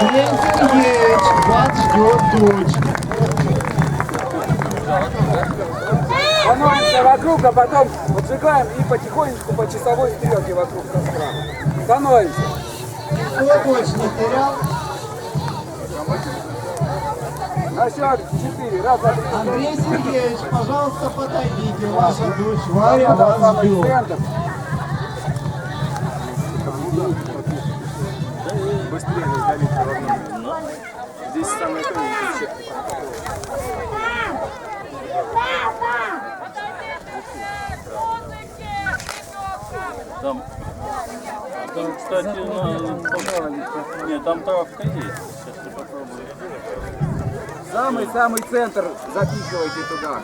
Андрей Сергеевич, вас ждет дочь. Становимся вокруг, а потом поджигаем и потихонечку по часовой стрелке вокруг костра. Становимся. Кто дочь не терял? На счет 4. Раз, два, три. Андрей Сергеевич, пожалуйста, подойдите. Ваша дочь Варя вас ждет. Центр. Быстрее раздавить равно. Здесь самое тоненькое. Там, кстати, нет, там травка есть. Сейчас я попробую. Самый-самый центр запихивайте туда.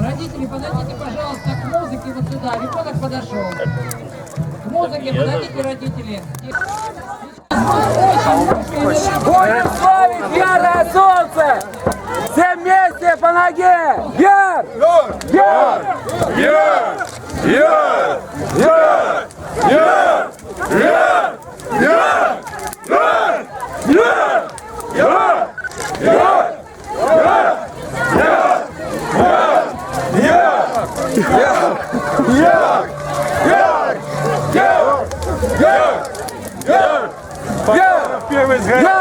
Родители, подойдите, пожалуйста, к музыке вот сюда. Ребенок подошел. К музыке подойдите, родители. Будем славить ярое солнце! Все вместе по ноге! Яр! Яр! Яр! Яр! Яр! Яр! Яр! Яр! Яр! Яр! Яр! Первый сгорел.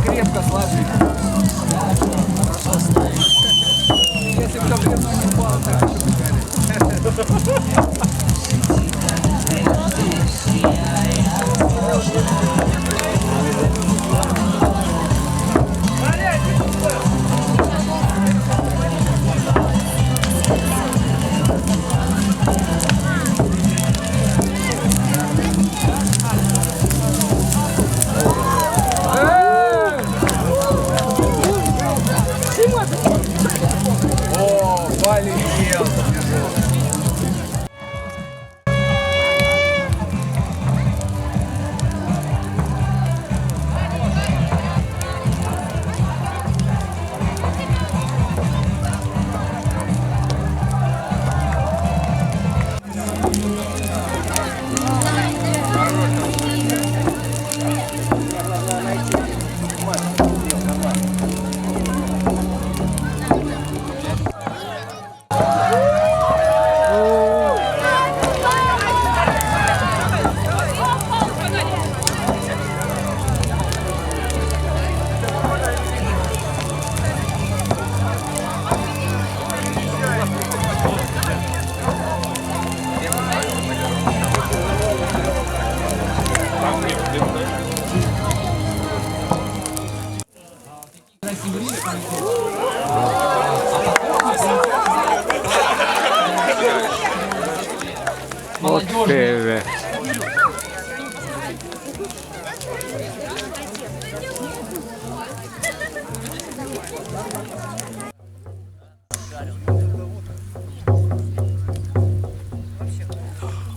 Крепко сложить. Если кто бревно не упало, так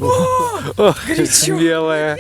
Ох, белая.